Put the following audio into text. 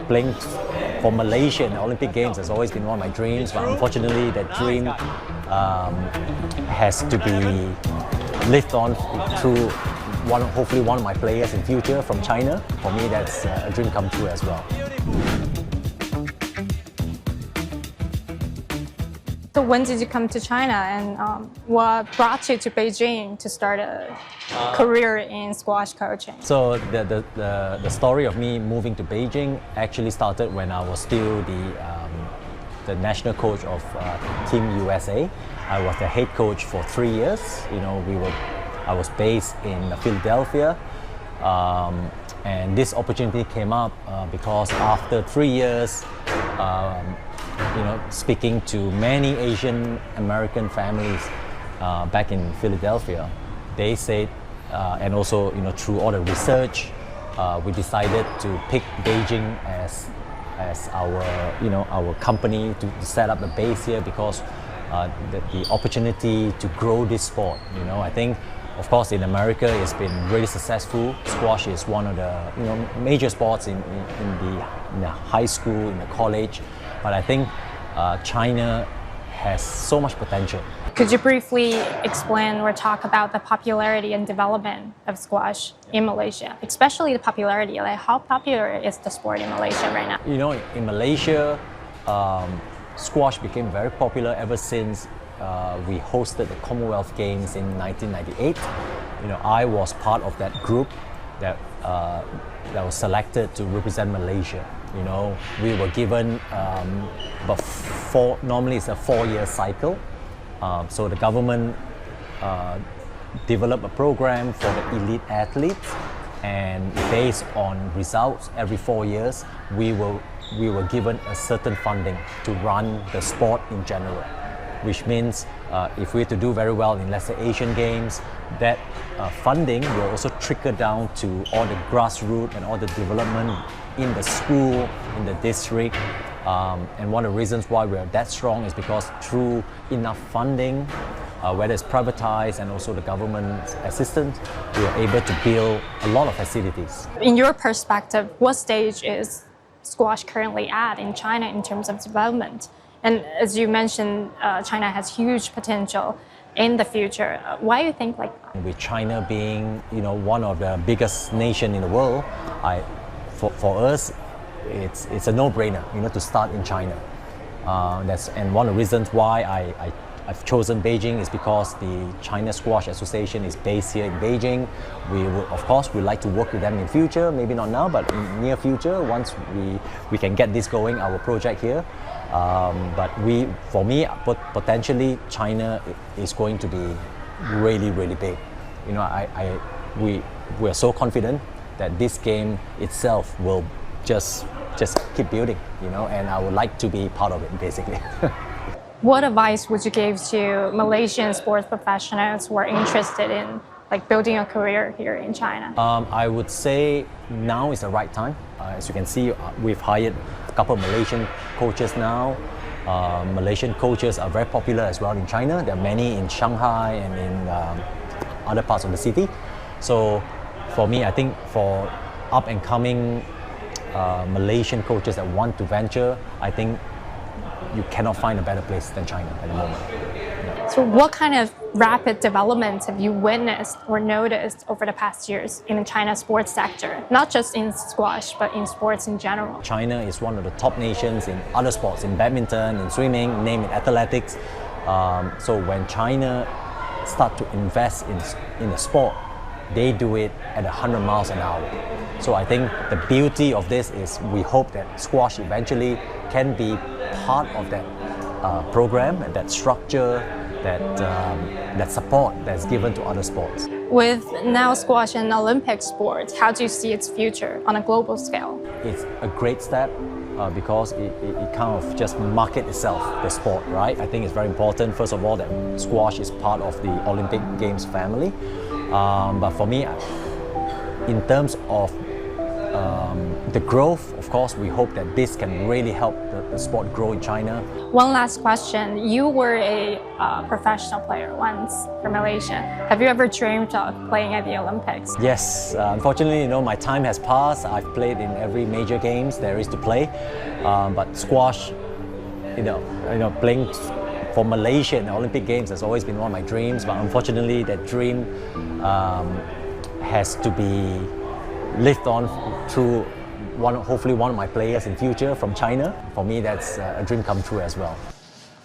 playing for Malaysia in the Olympic Games has always been one of my dreams, but unfortunately that dream has to be lived on through hopefully one of my players in future from China. For me, that's a dream come true as well. So when did you come to China, and what brought you to Beijing to start a career in squash coaching? So the story of me moving to Beijing actually started when I was still the national coach of Team USA. I was the head coach for 3 years. I was based in Philadelphia, and this opportunity came up because after 3 years, speaking to many Asian American families back in Philadelphia, they said, and also through all the research, we decided to pick Beijing as our company to set up the base here because the opportunity to grow this sport. I think, of course, in America it's been really successful. Squash is one of the major sports in the high school, in the college, but I think China has so much potential. Could you briefly explain or talk about the popularity and development of squash in Malaysia, especially the popularity? Like, how popular is the sport in Malaysia right now? In Malaysia, squash became very popular ever since we hosted the Commonwealth Games in 1998. I was part of that group that was selected to represent Malaysia. We were given normally it's a 4-year cycle. So the government developed a program for the elite athletes, and based on results every 4 years, we were given a certain funding to run the sport in general, which means if we're to do very well in, let's say, Asian Games, that funding will also trickle down to all the grassroots and all the development in the school, in the district. And one of the reasons why we're that strong is because through enough funding, whether it's privatized and also the government assistance, we are able to build a lot of facilities. In your perspective, what stage is squash currently at in China in terms of development? And as you mentioned, China has huge potential in the future. Why do you think like that? With China being one of the biggest nation in the world, for us, it's a no-brainer to start in China. And one of the reasons why I've chosen Beijing is because the China Squash Association is based here in Beijing. We will, of course, we'd like to work with them in future, maybe not now, but in near future, once we can get this going, our project here. But for me, potentially China is going to be really, really big. We are so confident that this game itself will just keep building, and I would like to be part of it, basically. What advice would you give to Malaysian sports professionals who are interested in building a career here in China? I would say now is the right time. As you can see, we've hired a couple of Malaysian coaches now. Malaysian coaches are very popular as well in China. There are many in Shanghai and in other parts of the city. So for me, I think for up and coming Malaysian coaches that want to venture, I think you cannot find a better place than China at the moment. Yeah. So what kind of rapid developments have you witnessed or noticed over the past years in the China sports sector? Not just in squash, but in sports in general. China is one of the top nations in other sports, in badminton, in swimming, name it, athletics. So when China start to invest in the sport, they do it at 100 miles an hour. So I think the beauty of this is we hope that squash eventually can be part of that program and that structure, that support that's given to other sports. With now squash an Olympic sport, how do you see its future on a global scale? It's a great step because it kind of just market itself, the sport, right? I think it's very important, first of all, that squash is part of the Olympic Games family. But for me, in terms of the growth, of course, we hope that this can really help the sport grow in China. One last question. You were a professional player once for Malaysia. Have you ever dreamed of playing at the Olympics? Yes, unfortunately, my time has passed. I've played in every major games there is to play, but squash, playing for Malaysia in the Olympic Games has always been one of my dreams. But unfortunately, that dream has to be lived on through hopefully one of my players in future from China. For me, that's a dream come true as well.